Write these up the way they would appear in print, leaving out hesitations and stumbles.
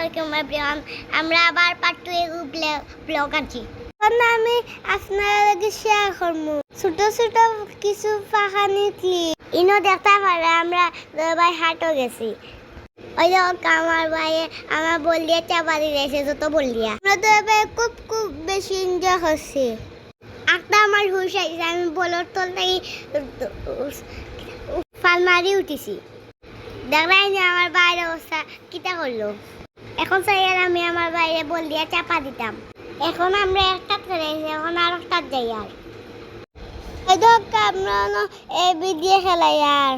আলাইকুম এভরিওয়ান। আমরা আবার পার্ট 2 এর ব্লগ আনছি। এখন আমি আপনার লগে শেয়ার করব ছোট ছোট কিছু কাহিনী ক্লিপ। ইনো দেখতে পারে আমরা ভাই হাঁটো গেছি। ওই যে আমার ভাই আমার বললিয়া চাপা দিয়েছে যত বললিয়া। আমরা তো এবার খুব বেশি এনজয় করছি। একটা আমার হুশ আইছে, আমি বলার তল থেকে ফালমারি উঠেছি। দেখলাই না আমার বাইরের অবস্থা কিটা করলো। এখন চাই আমি আমার বাইরে বল দিয়ে চাপা দিতাম। এখন আমরা একটা করে এখন আর একটা যাই আর ওই দোকা আমরা এবি দিয়ে খেলাই আর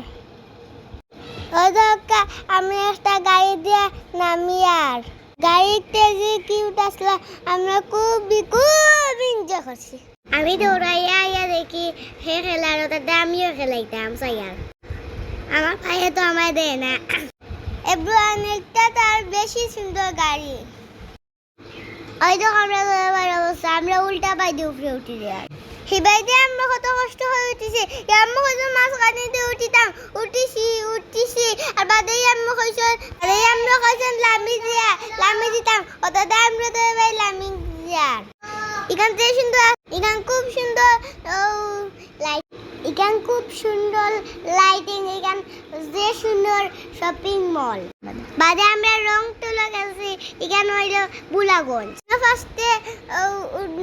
ওই দোকা আমি একটা গাড়ি দিয়ে নামি আর গাড়িতে যে কিউট আসলো আমরা খুব এনজয় করছি। আমি দৌড়াইয়া আইয়া দেখি হে খেলার ওটা আমিও খেলাইতাম চাই আর আমার ভাইয়ে তো আমায় দেয় না। এব্রানেকটা তার বেশি সুন্দর গাড়ি। ওই তো আমরা উল্টা বাইরে উপরে উঠি আর হিবাইতে আমরা কত কষ্ট হয়ে উঠেছি। আম্মু কইছে মাঝখানে দিয়ে উঠিছি আর বাদেই আম্মু কইছে লামি দিতাম ওটা আমরা তো ভাই লামি দিয়ার এখান থেকে সুন্দর এখান খুব সুন্দর লাইট এখান খুব সুন্দর লাইটিং এখান যে সুন্দর শপিং মল বাদে আমরা রং তোলা গেছি এখানে হইল বুলাগঞ্জ। ফার্স্টে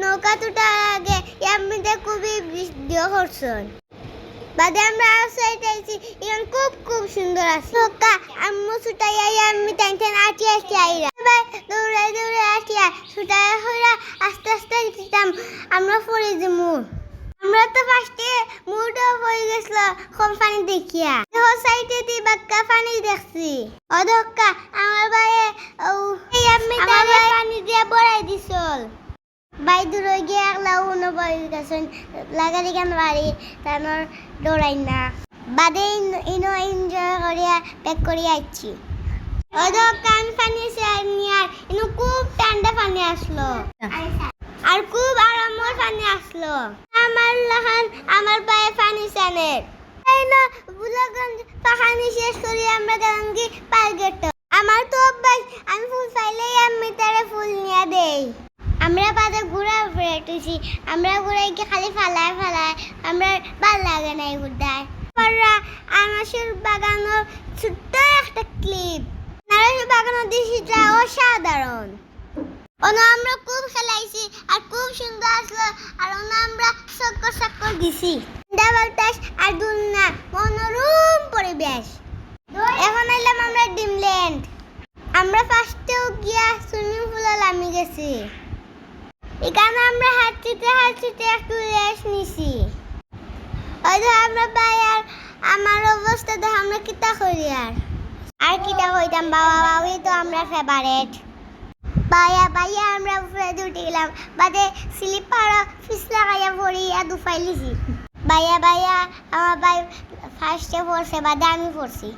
নৌকা তোটার আগে এমনিতে খুবই ভিডিও করছেন বাদে আমরা আউটসাইড আইছি এখান খুব সুন্দর আছে। নৌকা আম্মু ছুটাইয়া আমি টেনশন আটি আইরা দৌড়াই আটিয়া ছুটাই হইরা আস্তে দিতাম আমরা পড়ে যাবো। আমরা তো ফার্স্টে মুডও হয়ে গেছিল কম পানি দেখিয়া সাইডে দিয়ে বাক্কা পানি দেখছি অধক্কা আমার ভাইয়ে আমি পানি দিয়ে বড়াই দিছিল বাই দূর গিয়ে একলা উনো বই গেছেন লাগালি কেন বাড়ি তারপর দৌড়াই না বাদে ইনো এনজয় করিয়া প্যাক করিয়া আইছি। অধক্কা আমি পানি নিয়ার ইনো খুব ঠান্ডা পানি আসলো আর খুব আরামের পানি আসলো। আমার লাহান আমার পায়ে পানি চানে না বুলাগঞ্জ পানি শেষ করি আমরা গেলাম কি পার্কেট। আমার তো অভ্যাস আমি ফুল চাইলেই আমি তারে ফুল নিয়ে দেই। আমরা বাদে ঘুরা ফেরেছি আমরা ঘুরাই কি খালি ফালায় আমরা ভাল লাগে না ঘুরদায় পররা আনাসের বাগানোর ছোট্ট একটা ক্লিপ নারাসের বাগানোর দৃশ্যটা অসাধারণ। আমরা খুব খেলাইছি আর খুব সুন্দর আসলো আর আমরা চক্কর দিছি ডাবলটাস আর দুলনা মনোরম পরিবেশ। এখন এলাম আমরা ডিমল্যান্ড। আমরা ফার্স্টেও গিয়া সুইমিং পুলে নামি গেছি। এখানে আমরা হাঁটতে একটু রেস্ট নিছি। ওই যে আমরা ভাই আর আমার অবস্থা দেখে আমরা কিতা করি আর কিতা কইতাম বাবা বাবুই তো আমরা ফেভারিট। বাইয়া আমরা উপরে উঠে গেলাম বাদে স্লিপার ফিসলা গাইয়া পড়িয়া দুফাইলিছি। বাইয়া আমার ভাই ফার্স্টে পড়ছে বাদে আমি পড়ছি।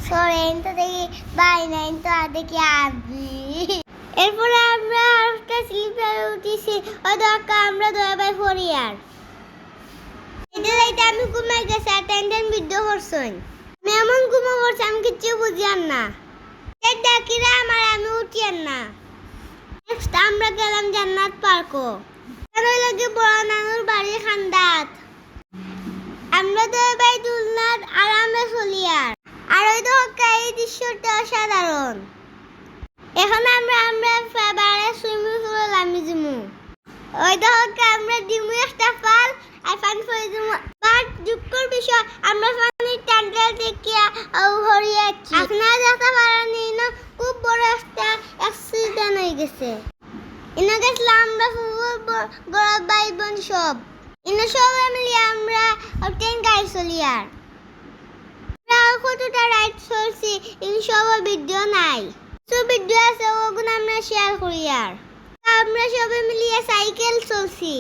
সরেন তো দেখি বাই নাই তো আর দেখি আবি এরপরে আমরা আরেকটা স্লিপারে উঠেছি ওই দরকা আমরা দয়া ভাই পড়ি আর এটা আমি ঘুমাই গেছি আর টেনশন ভিডিও করছেন আমি এমন ঘুমো করছি আমি কিচ্ছু বুঝি আর না ডাকিরা আমার আমি উঠিয়ান না। নেক্সট আমরা গেলাম জান্নাত পার্কও লাগে বড় নানুর বাড়ি খান্দাত। আমরা তো ভাই দুলনার আরামে চলি আর ওই তো এই দৃশ্যটা অসাধারণ। এখন আমরা ফেভারিট সুইমিং পুলে নামি যাবো। ওই তো আমরা দিমু একটা ফাল আর পানি পড়ে যাবো বাট দুঃখের বিষয় আমরা পানি টান্ডা দেখিয়া হরিয়াছি। আপনারা দেখতে পারেন না খুব বড় একটা অ্যাক্সিডেন্ট হয়ে গেছে। ইনো গেছিলাম আমরা বড় ভাই বোন সব ইনো সব মিলিয়ে আমরা ট্রেন গাড়ি চলি আর কতটা রাইড চলছি ইনো সব ভিডিও নাই সব ভিডিও আছে ওগুলো আমরা শেয়ার করি আর আমরা সবাই মিলিয়ে সাইকেল চলছি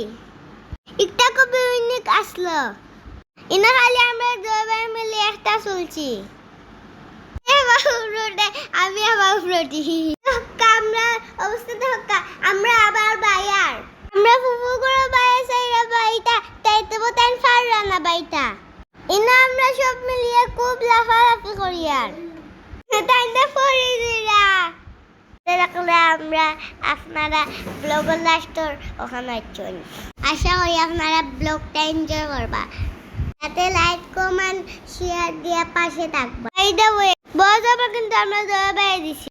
একটা খুব ইউনিক আসলো ইনো খালি আমরা দুই ভাই মিলিয়ে একটা চলছি আমি আবার উঠি আমরা অবস্থা ধক্কা আমরা আবার বাইয়ার আমরা ফুফু করে বাইরে সাইরা বাইটা তাই তো তাই ফাররা না বাইটা ইনা আমরা সব মিলিয়ে খুব লাফালাফি করি আর তাই তো পড়ি দিরা আমরা আপনারা ব্লগের লাস্টর ওখানে চল আশা করি আপনারা ব্লগটা এনজয় করবা সাথে লাইক কমেন্ট শেয়ার দিয়ে পাশে থাকবা এই দা ওয়ে বড় কিন্তু আমরা দয়া দিছি